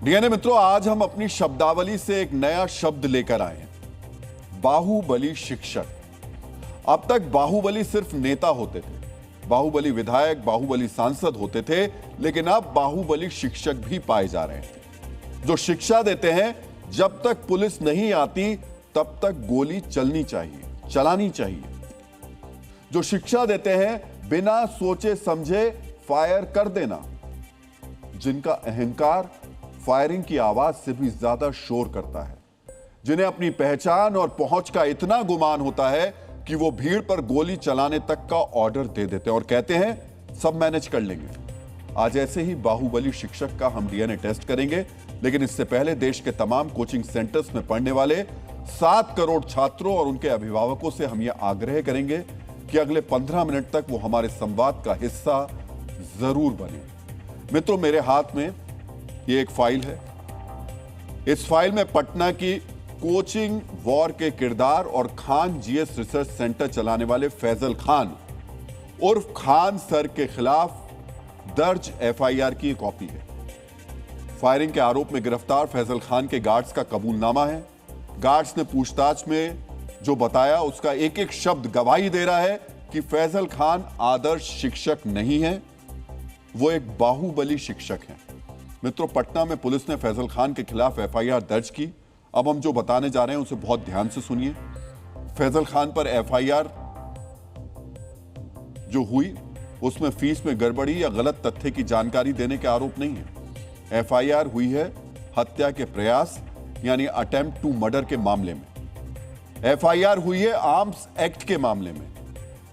DNA मित्रों, आज हम अपनी शब्दावली से एक नया शब्द लेकर आए हैं, बाहुबली शिक्षक। अब तक बाहुबली सिर्फ नेता होते थे, बाहुबली विधायक, बाहुबली सांसद होते थे, लेकिन अब बाहुबली शिक्षक भी पाए जा रहे हैं, जो शिक्षा देते हैं जब तक पुलिस नहीं आती तब तक गोली चलनी चाहिए, चलानी चाहिए। जो शिक्षा देते हैं बिना सोचे समझे फायर कर देना, जिनका अहंकार फायरिंग की आवाज से भी ज्यादा शोर करता है, जिन्हें अपनी पहचान और पहुंच का इतना गुमान होता है कि वो भीड़ पर गोली चलाने तक का ऑर्डर दे देते हैं और कहते हैं सब मैनेज कर लेंगे। आज ऐसे ही बाहुबली शिक्षक का हम डीएनए टेस्ट करेंगे, लेकिन इससे पहले देश के तमाम कोचिंग सेंटर्स में पढ़ने वाले 7 करोड़ छात्रों और उनके अभिभावकों से हम यह आग्रह करेंगे कि अगले 15 मिनट तक वो हमारे संवाद का हिस्सा जरूर बने। मित्रों, मेरे हाथ में ये एक फाइल है। इस फाइल में पटना की कोचिंग वॉर के किरदार और खान जीएस रिसर्च सेंटर चलाने वाले फैजल खान उर्फ खान सर के खिलाफ दर्ज एफआईआर की कॉपी है। फायरिंग के आरोप में गिरफ्तार फैजल खान के गार्ड्स का कबूलनामा है। गार्ड्स ने पूछताछ में जो बताया उसका एक एक शब्द गवाही दे रहा है कि फैजल खान आदर्श शिक्षक नहीं है, वो एक बाहुबली शिक्षक है। मित्रों, पटना में पुलिस ने फैजल खान के खिलाफ एफआईआर दर्ज की। अब हम जो बताने जा रहे हैं उसे बहुत ध्यान से सुनिए। फैजल खान पर एफआईआर जो हुई उसमें फीस में गड़बड़ी या गलत तथ्य की जानकारी देने के आरोप नहीं है। एफआईआर हुई है हत्या के प्रयास यानी अटेम्प्ट टू मर्डर के मामले में। एफआईआर हुई है आर्म्स एक्ट के मामले में।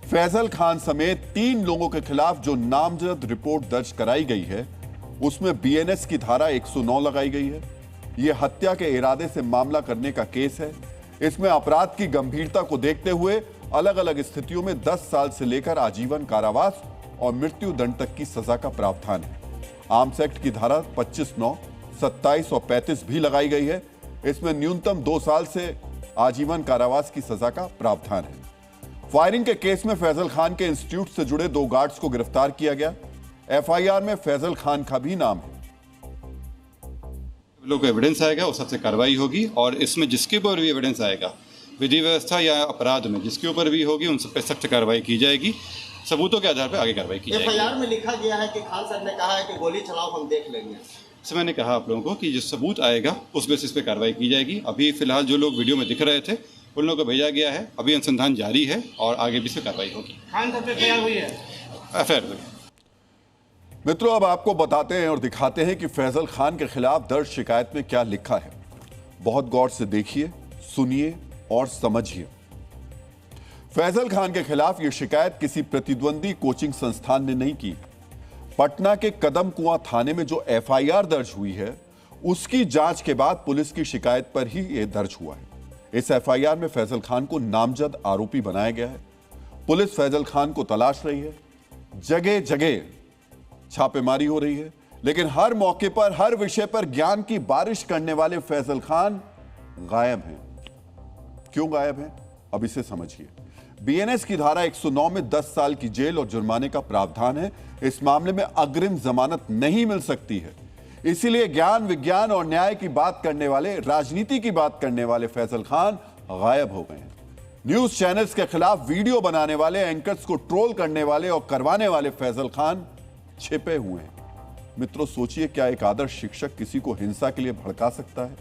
फैजल खान समेत 3 लोगों के खिलाफ जो नामजद रिपोर्ट दर्ज कराई गई है उसमें बीएनएस की धारा 109 लगाई गई है। यह हत्या के इरादे से मामला करने का केस है। इसमें अपराध की गंभीरता को देखते हुए अलग अलग स्थितियों में 10 साल से लेकर आजीवन कारावास और मृत्यु दंड तक की सजा का प्रावधान है। आर्म्स एक्ट की धारा 25(9), 27 और 35 भी लगाई गई है। इसमें न्यूनतम 2 साल से आजीवन कारावास की सजा का प्रावधान है। फायरिंग के केस में फैजल खान के इंस्टीट्यूट से जुड़े 2 गार्ड्स को गिरफ्तार किया गया। एफआईआर में फैजल खान का भी नाम है। लोगों को एविडेंस आएगा उस सबसे कार्रवाई होगी और इसमें जिसके ऊपर भी एविडेंस आएगा, विधि व्यवस्था या अपराध में जिसके ऊपर भी होगी, उन सब पे सख्त कार्रवाई की जाएगी। सबूतों के आधार पर आगे कार्रवाई की जाएगी। एफआईआर में लिखा गया है कि खान सर ने कहा है कि गोली चलाओ, हम देख लेंगे। से मैंने कहा आप लोगों को कि जो सबूत आएगा उस बेसिस पे कार्रवाई की जाएगी। अभी फिलहाल जो लोग वीडियो में दिख रहे थे उन लोगों को भेजा गया है। अभी अनुसंधान जारी है और आगे भी इस पे कार्रवाई होगी। खान सर पे एफआईआर हुई है। एफआईआर मित्रों, अब आपको बताते हैं और दिखाते हैं कि फैजल खान के खिलाफ दर्ज शिकायत में क्या लिखा है। बहुत गौर से देखिए, सुनिए और समझिए। फैजल खान के खिलाफ यह शिकायत किसी प्रतिद्वंदी कोचिंग संस्थान ने नहीं की। पटना के कदम कुआं थाने में जो एफआईआर दर्ज हुई है उसकी जांच के बाद पुलिस की शिकायत पर ही यह दर्ज हुआ है। इस एफआईआर में फैजल खान को नामजद आरोपी बनाया गया है। पुलिस फैजल खान को तलाश रही है। जगह जगह छापेमारी हो रही है, लेकिन हर मौके पर, हर विषय पर ज्ञान की बारिश करने वाले फैजल खान गायब हैं। क्यों गायब हैं? अब इसे समझिए। बीएनएस की धारा 109 में 10 साल की जेल और जुर्माने का प्रावधान है। इस मामले में अग्रिम जमानत नहीं मिल सकती है। इसीलिए ज्ञान, विज्ञान और न्याय की बात करने वाले, राजनीति की बात करने वाले फैजल खान गायब हो गए हैं। न्यूज चैनल्स के खिलाफ वीडियो बनाने वाले, एंकर्स को ट्रोल करने वाले और करवाने वाले फैजल खान छिपे हुए हैं। मित्रों, सोचिए, क्या एक आदर्श शिक्षक किसी को हिंसा के लिए भड़का सकता है?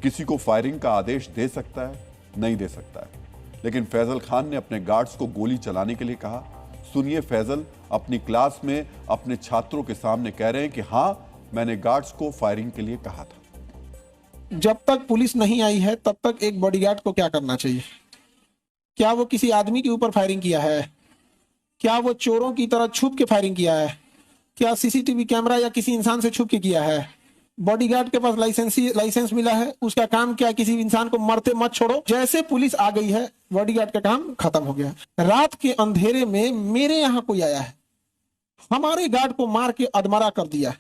किसी को फायरिंग का आदेश दे सकता है? नहीं दे सकता है। लेकिन फैजल खान ने अपने गार्ड्स को गोली चलाने के लिए कहा। सुनिए, फैजल अपनी क्लास में अपने छात्रों के सामने कह रहे हैं कि हां, मैंने गार्ड्स को फायरिंग के लिए कहा था। जब तक पुलिस नहीं आई है तब तक एक बॉडीगार्ड को क्या करना चाहिए? क्या वो किसी आदमी के ऊपर फायरिंग किया है? क्या वो चोरों की तरह छुप के फायरिंग किया है? क्या सीसीटीवी कैमरा या किसी इंसान से छुप के किया है? बॉडीगार्ड के पास लाइसेंस मिला है, उसका काम क्या? किसी इंसान को मरते मत छोड़ो। जैसे पुलिस आ गई है, बॉडीगार्ड का काम खत्म हो गया। रात के अंधेरे में मेरे यहाँ कोई आया है, हमारे गार्ड को मार के अधमरा कर दिया।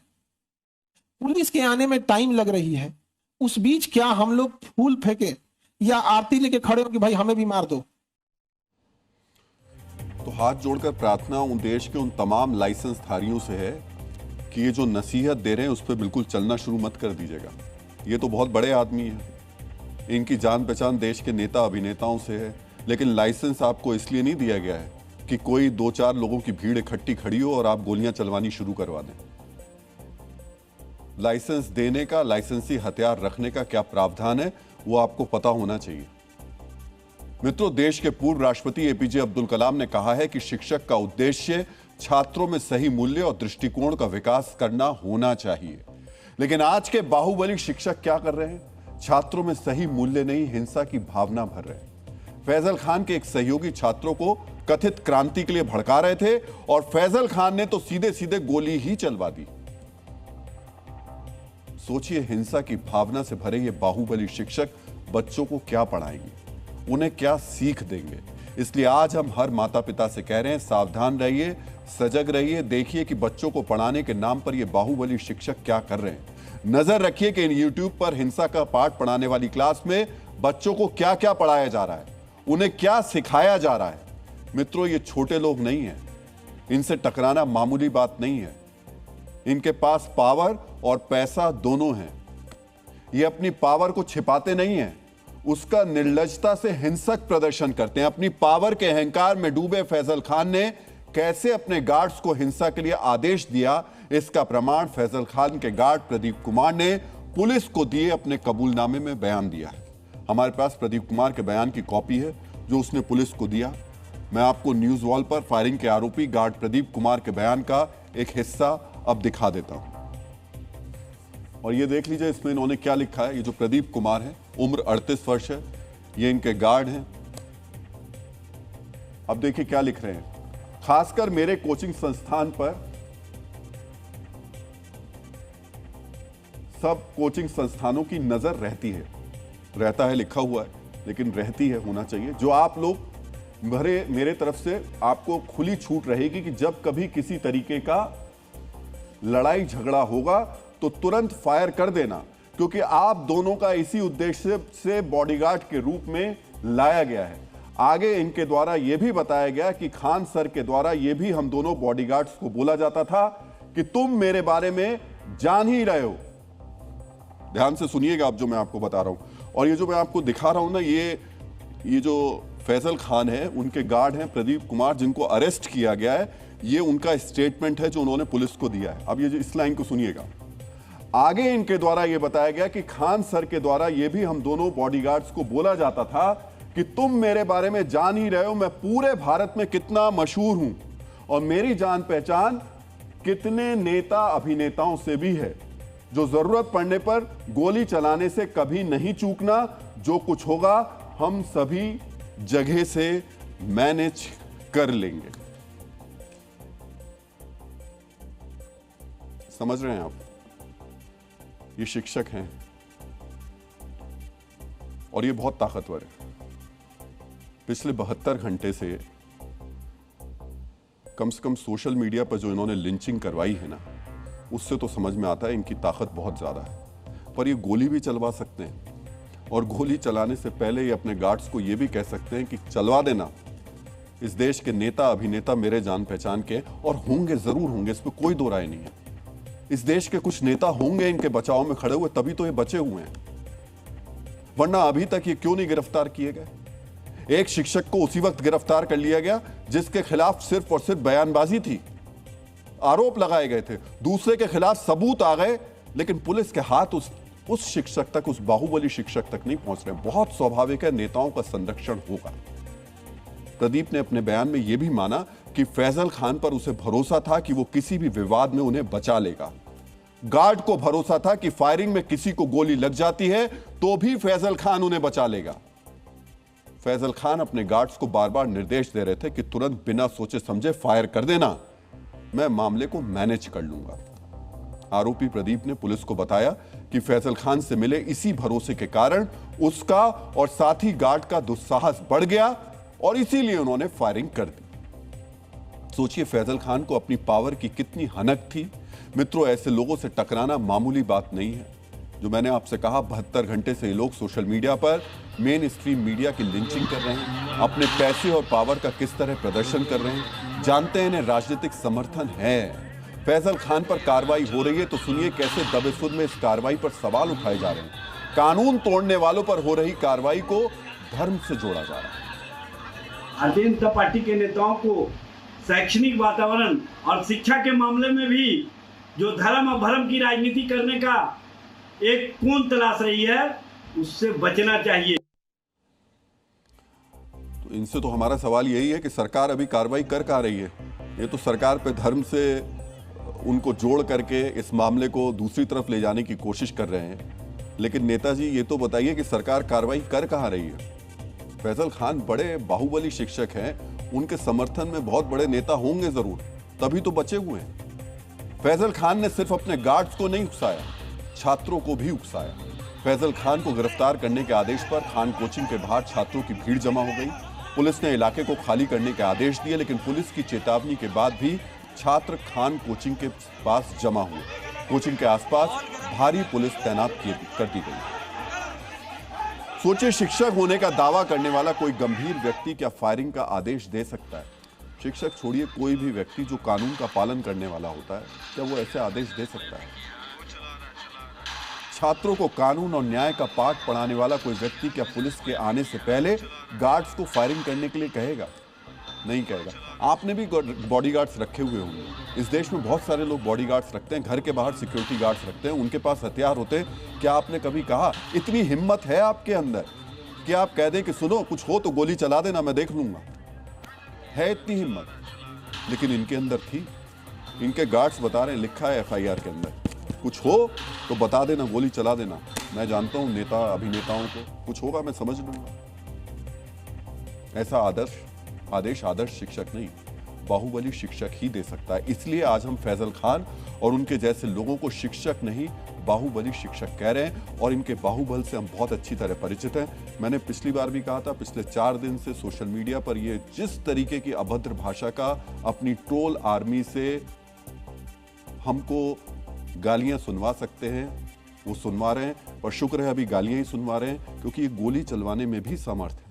पुलिस के आने में टाइम लग रही है, उस बीच क्या हम लोग फूल फेंके या आरती लेके खड़े हो कि भाई हमें भी मार दो? तो हाथ जोड़कर प्रार्थना उन देश के उन तमाम लाइसेंस धारियों से है कि ये जो नसीहत दे रहे हैं उस पर बिल्कुल चलना शुरू मत कर दीजिएगा। ये तो बहुत बड़े आदमी हैं, इनकी जान पहचान देश के नेता अभिनेताओं से है, लेकिन लाइसेंस आपको इसलिए नहीं दिया गया है कि कोई 2-4 लोगों की भीड़ इकट्ठी खड़ी हो और आप गोलियां चलवानी शुरू करवा दें। लाइसेंस देने का, लाइसेंसी हथियार रखने का क्या प्रावधान है वो आपको पता होना चाहिए। मित्रों, देश के पूर्व राष्ट्रपति एपीजे अब्दुल कलाम ने कहा है कि शिक्षक का उद्देश्य छात्रों में सही मूल्य और दृष्टिकोण का विकास करना होना चाहिए। लेकिन आज के बाहुबली शिक्षक क्या कर रहे हैं? छात्रों में सही मूल्य नहीं, हिंसा की भावना भर रहे हैं। फैजल खान के एक सहयोगी छात्रों को कथित क्रांति के लिए भड़का रहे थे और फैजल खान ने तो सीधे सीधे गोली ही चलवा दी। सोचिए, हिंसा की भावना से भरे ये बाहुबली शिक्षक बच्चों को क्या पढ़ाएंगे, उन्हें क्या सीख देंगे। इसलिए आज हम हर माता पिता से कह रहे हैं, सावधान रहिए, सजग रहिए, देखिए कि बच्चों को पढ़ाने के नाम पर ये बाहुबली शिक्षक क्या कर रहे हैं। नजर रखिए कि यूट्यूब पर हिंसा का पाठ पढ़ाने वाली क्लास में बच्चों को क्या क्या पढ़ाया जा रहा है, उन्हें क्या सिखाया जा रहा है। मित्रों, ये छोटे लोग नहीं हैं, इनसे टकराना मामूली बात नहीं है। इनके पास पावर और पैसा दोनों हैं। ये अपनी पावर को छिपाते नहीं हैं, उसका निर्लजता से हिंसक प्रदर्शन करते हैं। अपनी पावर के अहंकार में डूबे फैजल खान ने कैसे अपने गार्ड्स को हिंसा के लिए आदेश दिया, इसका प्रमाण फैजल खान के गार्ड प्रदीप कुमार ने पुलिस को दिए अपने कबूलनामे में बयान दिया है। हमारे पास प्रदीप कुमार के बयान की कॉपी है जो उसने पुलिस को दिया। मैं आपको न्यूज वॉल पर फायरिंग के आरोपी गार्ड प्रदीप कुमार के बयान का एक हिस्सा अब दिखा देता हूं और ये देख लीजिए इसमें इन्होंने क्या लिखा है। ये जो प्रदीप कुमार है, उम्र 38 वर्ष है, ये इनके गार्ड हैं। अब देखिए क्या लिख रहे हैं। खासकर मेरे कोचिंग संस्थान पर, सब कोचिंग संस्थानों की नजर रहती है, रहता है लिखा हुआ है लेकिन रहती है होना चाहिए। जो आप लोग मेरे तरफ से आपको खुली छूट रहेगी कि जब कभी किसी तरीके का लड़ाई झगड़ा होगा तो तुरंत फायर कर देना, क्योंकि आप दोनों का इसी उद्देश्य से बॉडीगार्ड के रूप में लाया गया है। आगे इनके द्वारा यह भी बताया गया कि खान सर के द्वारा यह भी हम दोनों बॉडीगार्ड्स को बोला जाता था कि तुम मेरे बारे में जान ही रहे हो। ध्यान से सुनिएगा अब जो मैं आपको बता रहा हूं। और ये जो मैं आपको दिखा रहा हूं ना, ये जो फैजल खान है, उनके गार्ड हैं प्रदीप कुमार, जिनको अरेस्ट किया गया है। ये उनका स्टेटमेंट है जो उन्होंने पुलिस को दिया है। अब ये जो इस लाइन को सुनिएगा। आगे इनके द्वारा यह बताया गया कि खान सर के द्वारा यह भी हम दोनों बॉडीगार्ड्स को बोला जाता था कि तुम मेरे बारे में जान ही रहे हो मैं पूरे भारत में कितना मशहूर हूं और मेरी जान पहचान कितने नेता अभिनेताओं से भी है, जो जरूरत पड़ने पर गोली चलाने से कभी नहीं चूकना। जो कुछ होगा हम सभी जगह से मैनेज कर लेंगे। समझ रहे हैं आप? ये शिक्षक हैं और ये बहुत ताकतवर है। पिछले 72 घंटे से कम सोशल मीडिया पर जो इन्होंने लिंचिंग करवाई है ना, उससे तो समझ में आता है इनकी ताकत बहुत ज्यादा है। पर ये गोली भी चलवा सकते हैं और गोली चलाने से पहले ये अपने गार्ड्स को ये भी कह सकते हैं कि चलवा देना। इस देश के नेता अभिनेता मेरे जान पहचान के और होंगे, जरूर होंगे, इस पर कोई दो राय नहीं है। इस देश के कुछ नेता होंगे इनके बचाव में खड़े हुए, तभी तो ये बचे हुए हैं, वरना अभी तक ये क्यों नहीं गिरफ्तार किए गए। एक शिक्षक को उसी वक्त गिरफ्तार कर लिया गया जिसके खिलाफ सिर्फ और सिर्फ बयानबाजी थी, आरोप लगाए गए थे। दूसरे के खिलाफ सबूत आ गए, लेकिन पुलिस के हाथ उस शिक्षक तक, उस बाहुबली शिक्षक तक नहीं पहुंच रहे। बहुत स्वाभाविक है, नेताओं का संरक्षण होगा। प्रदीप ने अपने बयान में यह भी माना कि फैजल खान पर उसे भरोसा था कि वो किसी भी विवाद में उन्हें बचा लेगा। गार्ड को भरोसा था कि फायरिंग में किसी को गोली लग जाती है तो भी फैजल खान उन्हें बचा लेगा। फैजल खान अपने गार्ड्स को बार बार निर्देश दे रहे थे कि तुरंत बिना सोचे समझे फायर कर देना, मैं मामले को मैनेज कर लूंगा। आरोपी प्रदीप ने पुलिस को बताया कि फैजल खान से मिले इसी भरोसे के कारण उसका और साथी गार्ड का दुस्साहस बढ़ गया और इसीलिए उन्होंने फायरिंग कर दी। सोचिए फैजल खान को अपनी पावर की कितनी हनक थी। मित्रों, ऐसे लोगों से टकराना मामूली बात नहीं है। जो मैंने आपसे कहा, 72 घंटे से ये लोग सोशल मीडिया पर मेन स्ट्रीम मीडिया की लिंचिंग कर रहे हैं, अपने पैसे और पावर का किस तरह प्रदर्शन कर रहे हैं। जानते हैं इन्हें राजनीतिक समर्थन है, फैजल खान पर कार्रवाई हो रही है तो सुनिए कैसे दबेसुध में इस कार्रवाई पर सवाल उठाए जा रहे हैं। कानून तोड़ने वालों पर हो रही कार्रवाई को धर्म से जोड़ा जा रहा है। भारतीय जनता पार्टी के नेताओं को शैक्षणिक वातावरण और शिक्षा के मामले में भी जो धर्म और भरम की राजनीति करने का एक कौन तलाश रही है, उससे बचना चाहिए। तो इनसे तो हमारा सवाल यही है कि सरकार अभी कार्रवाई कर कहाँ रही है। ये तो सरकार पे धर्म से उनको जोड़ करके इस मामले को दूसरी तरफ ले जाने की कोशिश कर रहे हैं। लेकिन नेताजी ये तो बताइए कि सरकार कार्रवाई कर कहाँ रही है। फैजल खान बड़े बाहुबली शिक्षक हैं, उनके समर्थन में बहुत बड़े नेता होंगे जरूर, तभी तो बचे हुए हैं। फैजल खान ने सिर्फ अपने गार्ड्स को नहीं उकसाया, छात्रों को भी उकसाया। फैजल खान को गिरफ्तार करने के आदेश पर खान कोचिंग के बाहर छात्रों की भीड़ जमा हो गई। पुलिस ने इलाके को खाली करने के आदेश दिए, लेकिन पुलिस की चेतावनी के बाद भी छात्र खान कोचिंग के पास जमा हुए। कोचिंग के आसपास भारी पुलिस तैनात कर दी गई। सोचिए, शिक्षक होने का दावा करने वाला कोई गंभीर व्यक्ति क्या फायरिंग का आदेश दे सकता है? शिक्षक छोड़िए, कोई भी व्यक्ति जो कानून का पालन करने वाला होता है, क्या वो ऐसे आदेश दे सकता है? छात्रों को कानून और न्याय का पाठ पढ़ाने वाला कोई व्यक्ति क्या पुलिस के आने से पहले गार्ड्स को फायरिंग करने के लिए कहेगा? नहीं कहेगा। आपने भी बॉडीगार्ड्स रखे हुए होंगे। इस देश में बहुत सारे लोग बॉडीगार्ड्स रखते हैं, घर के बाहर सिक्योरिटी गार्ड्स रखते हैं, उनके पास हथियार होते हैं। क्या आपने कभी कहा, इतनी हिम्मत है आपके अंदर कि आप कह दें कि सुनो कुछ हो तो गोली चला देना, मैं देख लूंगा? है इतनी हिम्मत? लेकिन इनके अंदर थी। इनके गार्ड्स बता रहे हैं, लिखा है FIR के अंदर, कुछ हो तो बता देना, गोली चला देना। मैं जानता हूं नेता अभिनेताओं को, कुछ होगा मैं समझ लूंगा। ऐसा आदेश आदर्श शिक्षक नहीं, बाहुबली शिक्षक ही दे सकता है। इसलिए आज हम फैजल खान और उनके जैसे लोगों को शिक्षक नहीं, बाहुबली शिक्षक कह रहे हैं। और इनके बाहुबल से हम बहुत अच्छी तरह परिचित हैं। मैंने पिछली बार भी कहा था, पिछले 4 दिन से सोशल मीडिया पर ये जिस तरीके की अभद्र भाषा का अपनी ट्रोल आर्मी से हमको गालियां सुनवा सकते हैं, वो सुनवा रहे हैं। और शुक्र है अभी गालियां ही सुनवा रहे हैं, क्योंकि ये गोली चलवाने में भी समर्थ है।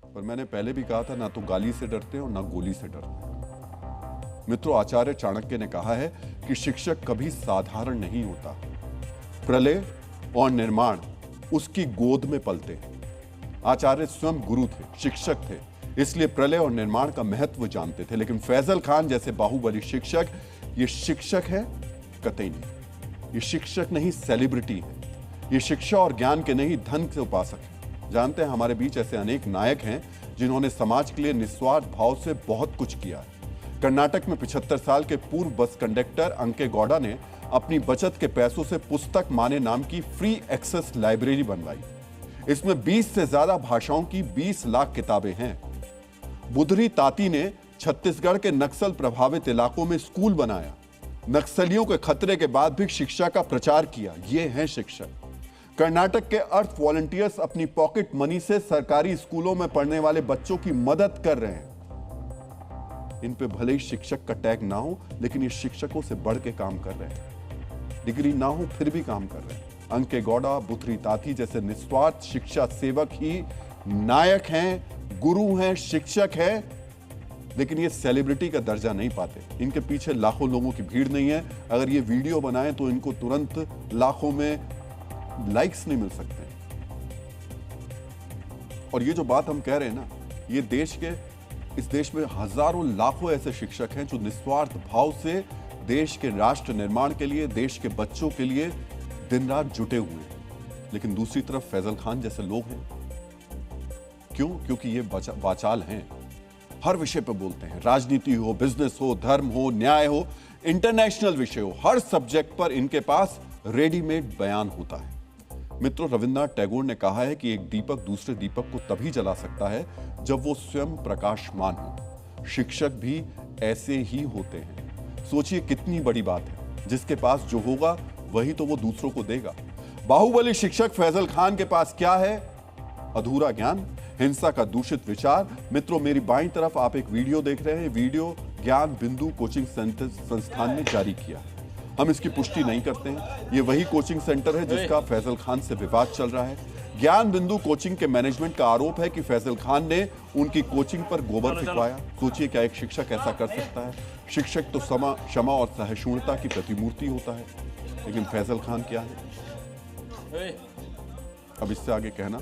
पर मैंने पहले भी कहा था, ना तो गाली से डरते हैं और ना गोली से डरते हैं। मित्रों, आचार्य चाणक्य ने कहा है कि शिक्षक कभी साधारण नहीं होता। प्रलय और निर्माण उसकी गोद में पलते हैं। आचार्य स्वयं गुरु थे, शिक्षक थे, इसलिए प्रलय और निर्माण का महत्व जानते थे। लेकिन फैजल खान जैसे बाहुबली शिक्षक, ये शिक्षक है? कतई नहीं। ये शिक्षक नहीं, सेलिब्रिटी है। ये शिक्षा और ज्ञान के नहीं, धन के उपासक है। जानते हैं, हमारे बीच ऐसे अनेक नायक हैं जिन्होंने समाज के लिए निस्वार्थ भाव से बहुत कुछ किया है। कर्नाटक में 75 साल के पूर्व बस कंडक्टर अंके गौड़ा ने अपनी बचत के पैसों से पुस्तक माने नाम की फ्री एक्सेस लाइब्रेरी बनवाई। इसमें 20 से ज्यादा भाषाओं की 20 लाख किताबें हैं। बुधरी ताती ने छत्तीसगढ़ के नक्सल प्रभावित इलाकों में स्कूल बनाया। नक्सलियों के खतरे के बाद भी शिक्षा का प्रचार किया। ये हैं शिक्षक। कर्नाटक के अर्थ वॉलंटियर्स अपनी पॉकेट मनी से सरकारी स्कूलों में पढ़ने वाले बच्चों की मदद कर रहे हैं। इन पे भले ही शिक्षक का टैग ना हो, लेकिन ये शिक्षकों से बढ़ के काम कर रहे हैं। डिग्री ना हो फिर भी काम कर रहे हैं। अंके गौड़ा, बुथरी ताती जैसे निस्वार्थ शिक्षा सेवक ही नायक हैं, गुरु हैं, शिक्षक हैं। लेकिन ये सेलिब्रिटी का दर्जा नहीं पाते। इनके पीछे लाखों लोगों की भीड़ नहीं है। अगर ये वीडियो बनाएं तो इनको तुरंत लाखों में लाइक्स नहीं मिल सकते। और ये जो बात हम कह रहे हैं ना, ये इस देश में हजारों लाखों ऐसे शिक्षक हैं जो निस्वार्थ भाव से देश के राष्ट्र निर्माण के लिए, देश के बच्चों के लिए दिन रात जुटे हुए हैं। लेकिन दूसरी तरफ फैजल खान जैसे लोग हैं। क्यों? क्योंकि ये वाचाल हैं, हर विषय पर बोलते हैं। राजनीति हो, बिजनेस हो, धर्म हो, न्याय हो, इंटरनेशनल विषय हो, हर सब्जेक्ट पर इनके पास रेडीमेड बयान होता है। मित्रों, रविन्द्रनाथ टैगोर ने कहा है कि एक दीपक दूसरे दीपक को तभी जला सकता है जब वो स्वयं प्रकाशमान हो। शिक्षक भी ऐसे ही होते हैं। सोचिए कितनी बड़ी बात है। जिसके पास जो होगा वही तो वो दूसरों को देगा। बाहुबली शिक्षक फैजल खान के पास क्या है? अधूरा ज्ञान, हिंसा का दूषित विचार। मित्रों, मेरी बाईं तरफ आप एक वीडियो देख रहे हैं। वीडियो ज्ञान बिंदु कोचिंग सेंटर संस्थान ने जारी किया है। हम इसकी पुष्टि नहीं करते हैं। ये वही कोचिंग सेंटर है जिसका फैजल खान से विवाद चल रहा है। ज्ञान बिंदु कोचिंग के मैनेजमेंट का आरोप है कि फैजल खान ने उनकी कोचिंग पर गोबर फिटवाया। सोचिए, क्या एक शिक्षक ऐसा कर सकता है? शिक्षक तो क्षमा और सहिष्णुता की प्रतिमूर्ति होता है, लेकिन फैजल खान क्या है? अब इससे आगे कहना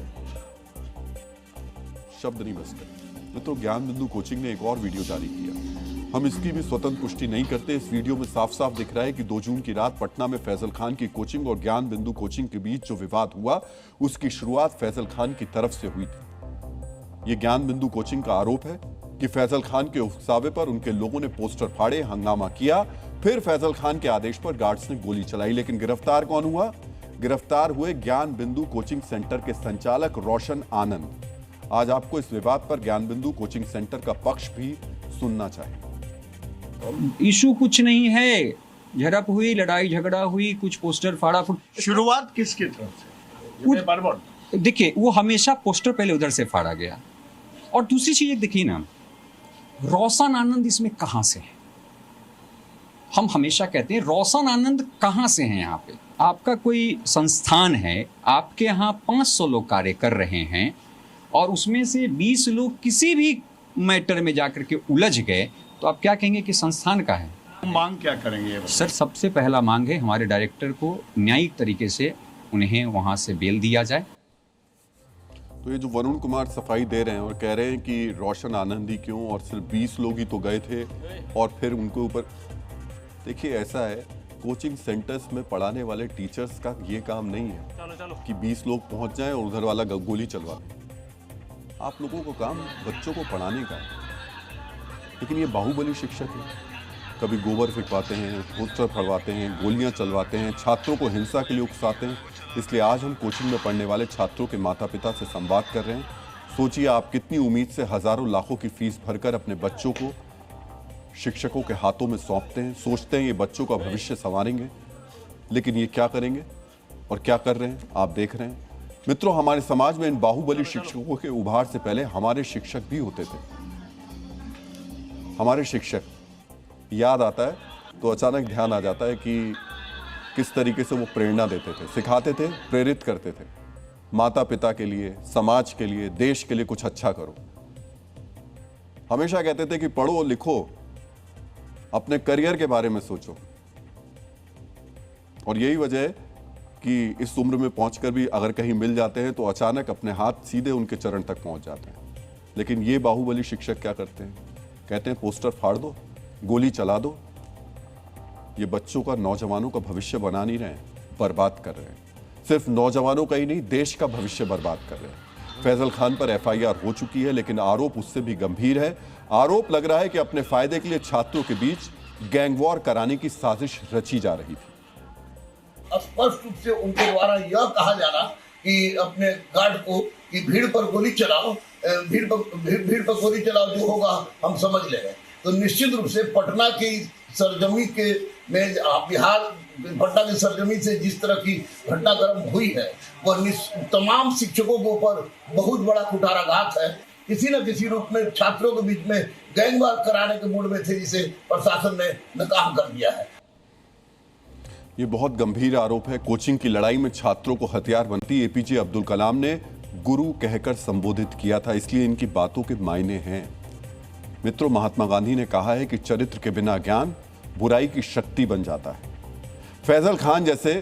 शब्द नहीं बचते। मित्रों, ज्ञान बिंदु कोचिंग ने एक और वीडियो जारी किया। हम इसकी भी स्वतंत्र पुष्टि नहीं करते। इस वीडियो में साफ साफ दिख रहा है कि 2 जून की रात पटना में फैजल खान की कोचिंग और ज्ञान बिंदु कोचिंग के बीच जो विवाद हुआ, उसकी शुरुआत फैजल खान की तरफ से हुई थी। यह ज्ञान बिंदु कोचिंग का आरोप है कि फैजल खान के उकसावे पर उनके लोगों ने पोस्टर फाड़े, हंगामा किया, फिर फैजल खान के आदेश पर गार्ड्स ने गोली चलाई। लेकिन गिरफ्तार कौन हुआ? गिरफ्तार हुए ज्ञान बिंदु कोचिंग सेंटर के संचालक रोशन आनंद। आज आपको इस विवाद पर ज्ञान बिंदु कोचिंग सेंटर का पक्ष भी सुनना चाहिए। इशू कुछ नहीं है, झड़प हुई, लड़ाई झगड़ा हुई, कुछ पोस्टर फाड़ा फूट। शुरुआत किसकी तरफ से? देखिए, वो हमेशा पोस्टर पहले उधर से फाड़ा गया। और दूसरी चीज देखिए ना, रोशन आनंद इसमें कहां से है? हम हमेशा कहते हैं रोशन आनंद कहां से हैं? यहाँ पे आपका कोई संस्थान है, आपके यहाँ 500 लोग कार्य कर रहे हैं और उसमें से 20 लोग किसी भी मैटर में जाकर के उलझ गए, तो आप क्या कहेंगे कि संस्थान का है? मांग क्या करेंगे? सर, सबसे पहला मांग है हमारे डायरेक्टर को न्यायिक तरीके से उन्हें वहां से बेल दिया जाए। तो ये जो वरुण कुमार सफाई दे रहे हैं और कह रहे हैं कि रोशन आनंद ही क्यों, और सिर्फ 20 लोग ही तो गए थे और फिर उनके ऊपर। देखिए, ऐसा है, कोचिंग सेंटर्स में पढ़ाने वाले टीचर्स का ये काम नहीं है कि 20 लोग पहुंच जाएं और उधर वाला गोली चलवा दें। आप लोगों को काम बच्चों को पढ़ाने का है। लेकिन ये बाहुबली शिक्षक है, कभी गोबर फेंकवाते हैं, पोस्टर फड़वाते हैं, गोलियां चलवाते हैं, छात्रों को हिंसा के लिए उकसाते हैं। इसलिए आज हम कोचिंग में पढ़ने वाले छात्रों के माता पिता से संवाद कर रहे हैं। सोचिए, आप कितनी उम्मीद से हजारों लाखों की फीस भरकर अपने बच्चों को शिक्षकों के हाथों में सौंपते हैं, सोचते हैं ये बच्चों का भविष्य संवारेंगे, लेकिन ये क्या करेंगे और क्या कर रहे हैं आप देख रहे हैं। मित्रों, हमारे समाज में इन बाहुबली शिक्षकों के उभार से पहले हमारे शिक्षक भी होते थे। हमारे शिक्षक, याद आता है तो अचानक ध्यान आ जाता है कि किस तरीके से वो प्रेरणा देते थे, सिखाते थे, प्रेरित करते थे। माता पिता के लिए, समाज के लिए, देश के लिए कुछ अच्छा करो। हमेशा कहते थे कि पढ़ो लिखो, अपने करियर के बारे में सोचो। और यही वजह है कि इस उम्र में पहुंचकर भी अगर कहीं मिल जाते हैं तो अचानक अपने हाथ सीधे उनके चरण तक पहुंच जाते हैं। लेकिन ये बाहुबली शिक्षक क्या करते हैं? कहते हैं पोस्टर फाड़ दो, गोली चला दो। ये बच्चों का, नौजवानों का भविष्य बना नहीं रहे हैं, बर्बाद कर रहे हैं। सिर्फ नौजवानों का ही नहीं, देश का भविष्य बर्बाद कर रहे हैं। फैजल खान पर FIR हो चुकी है, लेकिन आरोप उससे भी गंभीर है। आरोप लग रहा है कि अपने फायदे के लिए छात्रों के बीच गैंगवॉर कराने की साजिश रची जा रही थी। स्पष्ट रूप से उनके द्वारा यह कहा जाना कि अपने गार्ड को कि भीड़ पर गोली चलाओ, भीड़ पर गोली चलाओ, जो होगा हम समझ लेंगे। तो निश्चित रूप से पटना की सरजमी के में बिहार पटना की सरजमी से जिस तरह की घटनाक्रम हुई है, वह तमाम शिक्षकों के ऊपर बहुत बड़ा कुठाराघात है। किसी न किसी रूप में छात्रों के बीच में गैंगवार कराने के मूड में थे, जिसे प्रशासन ने नाकाम कर दिया है। ये बहुत गंभीर आरोप है। कोचिंग की लड़ाई में छात्रों को हथियार बनती APJ अब्दुल कलाम ने गुरु कहकर संबोधित किया था, इसलिए इनकी बातों के मायने हैं। मित्रों, महात्मा गांधी ने कहा है कि चरित्र के बिना ज्ञान बुराई की शक्ति बन जाता है। फैजल खान जैसे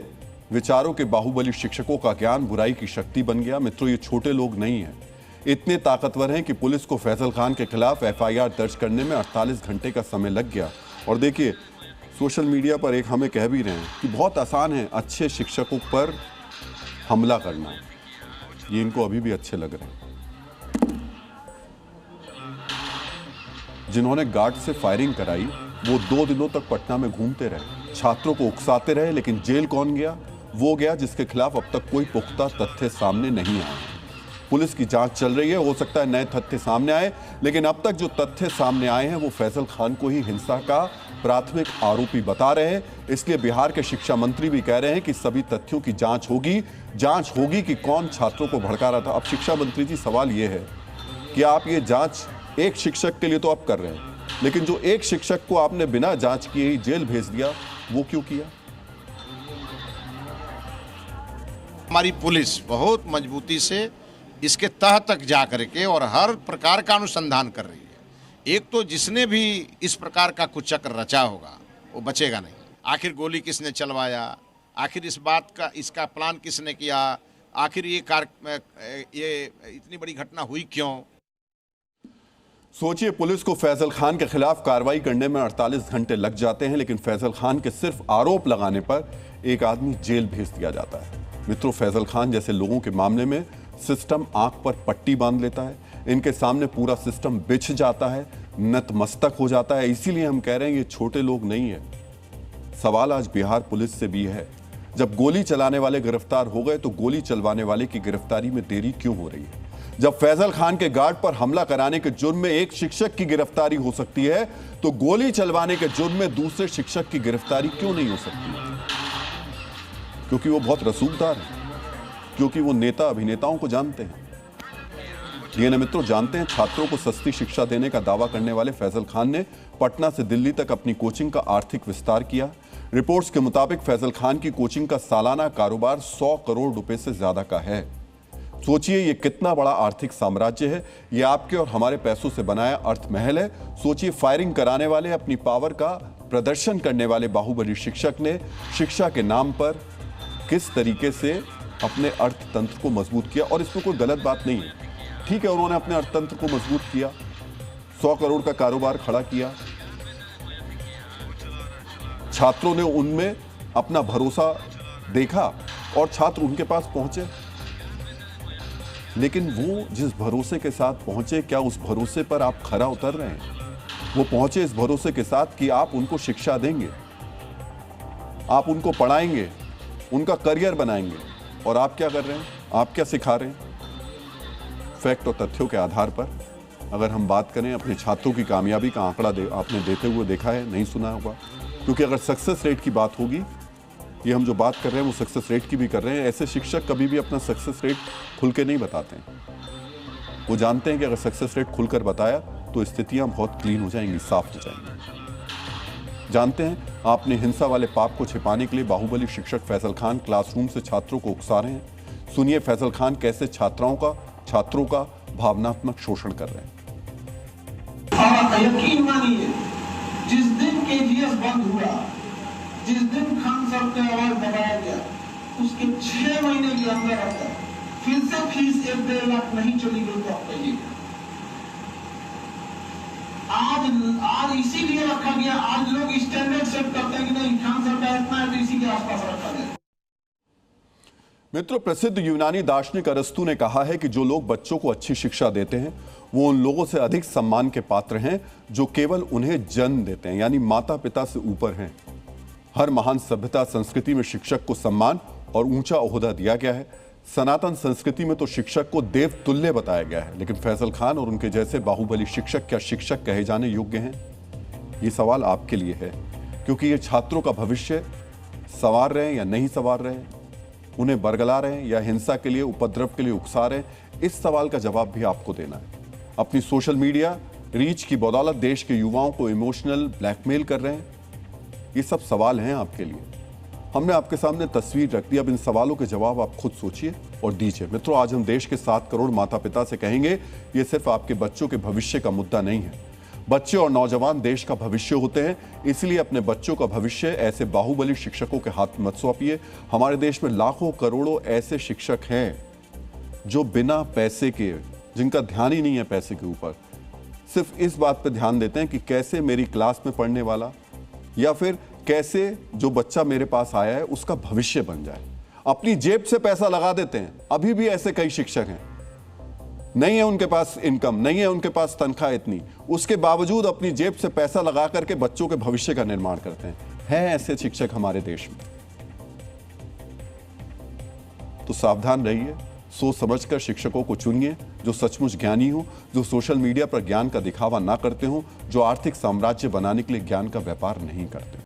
विचारों के बाहुबली शिक्षकों का ज्ञान बुराई की शक्ति बन गया। मित्रों, ये छोटे लोग नहीं हैं, इतने ताकतवर हैं कि पुलिस को फैजल खान के खिलाफ FIR दर्ज करने में 48 घंटे का समय लग गया। और देखिए, सोशल मीडिया पर एक हमें कह भी रहे हैं कि बहुत आसान है अच्छे शिक्षकों पर हमला करना। ये इनको अभी भी अच्छे लग रहे हैं। जिन्होंने गार्ड से फायरिंग कराई वो 2 दिनों तक पटना में घूमते रहे, छात्रों को उकसाते रहे, लेकिन जेल कौन गया? वो गया जिसके खिलाफ अब तक कोई पुख्ता तथ्य सामने नहीं आए। पुलिस की जांच चल रही है, हो सकता है नए तथ्य सामने आए, लेकिन अब तक जो तथ्य सामने आए हैं वो फैजल खान को ही हिंसा का प्राथमिक आरोपी बता रहे हैं। इसलिए बिहार के शिक्षा मंत्री भी कह रहे हैं कि सभी तथ्यों की जांच होगी कि कौन छात्रों को भड़का रहा था। अब शिक्षा मंत्री जी, सवाल यह है कि आप ये जांच एक शिक्षक के लिए तो आप कर रहे हैं, लेकिन जो एक शिक्षक को आपने बिना जांच किए ही जेल भेज दिया, वो क्यों किया? हमारी पुलिस बहुत मजबूती से इसके तह तक जा करके और हर प्रकार का अनुसंधान कर रही है। एक तो जिसने भी इस प्रकार का कुचक्र रचा होगा वो बचेगा नहीं। आखिर गोली किसने चलवाया, आखिर इस बात का इसका प्लान किसने किया, आखिर ये इतनी बड़ी घटना हुई क्यों। सोचिए, पुलिस को फैजल खान के खिलाफ कार्रवाई करने में 48 घंटे लग जाते हैं, लेकिन फैजल खान के सिर्फ आरोप लगाने पर एक आदमी जेल भेज दिया जाता है। मित्रों, फैजल खान जैसे लोगों के मामले में सिस्टम आंख पर पट्टी बांध लेता है, इनके सामने पूरा सिस्टम बिछ जाता है, नतमस्तक हो जाता है। इसीलिए हम कह रहे हैं ये छोटे लोग नहीं है। सवाल आज बिहार पुलिस से भी है। जब गोली चलाने वाले गिरफ्तार हो गए तो गोली चलवाने वाले की गिरफ्तारी में देरी क्यों हो रही है? जब फैजल खान के गार्ड पर हमला कराने के जुर्म में एक शिक्षक की गिरफ्तारी हो सकती है तो गोली चलवाने के जुर्म में दूसरे शिक्षक की गिरफ्तारी क्यों नहीं हो सकती? क्योंकि वो बहुत रसूखदार है, क्योंकि वो नेता अभिनेताओं को जानते हैं। ये न मित्रों, जानते हैं छात्रों को सस्ती शिक्षा देने का दावा करने वाले फैजल खान ने पटना से दिल्ली तक अपनी कोचिंग का आर्थिक विस्तार किया। रिपोर्ट्स के मुताबिक फैजल खान की कोचिंग का सालाना कारोबार 100 करोड़ रुपए से ज्यादा का है। सोचिए ये कितना बड़ा आर्थिक साम्राज्य है। ये आपके और हमारे पैसों से बनाया अर्थ महल है। सोचिए, फायरिंग कराने वाले, अपनी पावर का प्रदर्शन करने वाले बाहुबली शिक्षक ने शिक्षा के नाम पर किस तरीके से अपने अर्थतंत्र को मजबूत किया। और इसमें कोई गलत बात नहीं है, ठीक है, उन्होंने अपने अर्थतंत्र को मजबूत किया, 100 करोड़ का कारोबार खड़ा किया, छात्रों ने उनमें अपना भरोसा देखा और छात्र उनके पास पहुंचे। लेकिन वो जिस भरोसे के साथ पहुंचे, क्या उस भरोसे पर आप खरा उतर रहे हैं? वो पहुंचे इस भरोसे के साथ कि आप उनको शिक्षा देंगे, आप उनको पढ़ाएंगे, उनका करियर बनाएंगे। और आप क्या कर रहे हैं? आप क्या सिखा रहे हैं? फैक्ट और तथ्यों के आधार पर अगर हम बात करें, अपने छात्रों की कामयाबी का आंकड़ा आपने देते हुए देखा है, नहीं सुना होगा। क्योंकि अगर सक्सेस रेट की बात होगी, ये हम जो बात कर रहे हैं वो सक्सेस रेट की भी कर रहे हैं। ऐसे शिक्षक कभी भी अपना सक्सेस रेट खुल के नहीं बताते हैं। वो जानते हैं कि अगर सक्सेस रेट खुलकर बताया तो स्थितियां बहुत क्लीन हो जाएंगी, साफ हो जाएंगी। जानते हैं, आपने हिंसा वाले पाप को छिपाने के लिए बाहुबली शिक्षक फैजल खान क्लासरूम से छात्रों को उकसा रहे हैं। सुनिए फैजल खान कैसे छात्रों का भावनात्मक शोषण कर रहे हैं। यकीन मानिए, जिस दिन केजीएस बंद हुआ, जिस दिन खान साहब का आवाज दबाया गया, उसके 6 महीने के अंदर फिर से फीस 1-1.5 लाख नहीं चली गई। तो आप कहिए, आज इसीलिए रखा गया। आज लोग स्टैंडर्ड सेट करते हैं कि नहीं, खान साहब का इतना है तो इसी के आसपास रखा गया। मित्रों, प्रसिद्ध यूनानी दार्शनिक अरस्तु ने कहा है कि जो लोग बच्चों को अच्छी शिक्षा देते हैं वो उन लोगों से अधिक सम्मान के पात्र हैं जो केवल उन्हें जन्म देते हैं, यानी माता पिता से ऊपर हैं। हर महान सभ्यता संस्कृति में शिक्षक को सम्मान और ऊंचा ओहदा दिया गया है। सनातन संस्कृति में तो शिक्षक को देव तुल्य बताया गया है। लेकिन फैजल खान और उनके जैसे बाहुबली शिक्षक क्या शिक्षक कहे जाने योग्य हैं? ये सवाल आपके लिए है, क्योंकि ये छात्रों का भविष्य संवार रहे हैं या नहीं संवार रहे हैं, उन्हें बरगला रहे हैं या हिंसा के लिए, उपद्रव के लिए उकसा रहे हैं। इस सवाल का जवाब भी आपको देना है। अपनी सोशल मीडिया रीच की बदौलत देश के युवाओं को इमोशनल ब्लैकमेल कर रहे हैं। ये सब सवाल हैं आपके लिए। हमने आपके सामने तस्वीर रख दी, अब इन सवालों के जवाब आप खुद सोचिए और दीजिए। मित्रों, आज हम देश के 7 करोड़ माता पिता से कहेंगे, ये सिर्फ आपके बच्चों के भविष्य का मुद्दा नहीं है। बच्चे और नौजवान देश का भविष्य होते हैं, इसलिए अपने बच्चों का भविष्य ऐसे बाहुबली शिक्षकों के हाथ मत सौंपिए। हमारे देश में लाखों करोड़ों ऐसे शिक्षक हैं जो बिना पैसे के, जिनका ध्यान ही नहीं है पैसे के ऊपर, सिर्फ इस बात पर ध्यान देते हैं कि कैसे मेरी क्लास में पढ़ने वाला या फिर कैसे जो बच्चा मेरे पास आया है उसका भविष्य बन जाए। अपनी जेब से पैसा लगा देते हैं। अभी भी ऐसे कई शिक्षक हैं, नहीं है उनके पास इनकम, नहीं है उनके पास तनख्वाह इतनी, उसके बावजूद अपनी जेब से पैसा लगा करके बच्चों के भविष्य का निर्माण करते हैं ऐसे शिक्षक हमारे देश में। तो सावधान रहिए, सोच समझकर शिक्षकों को चुनिए जो सचमुच ज्ञानी हो, जो सोशल मीडिया पर ज्ञान का दिखावा ना करते हो, जो आर्थिक साम्राज्य बनाने के लिए ज्ञान का व्यापार नहीं करते।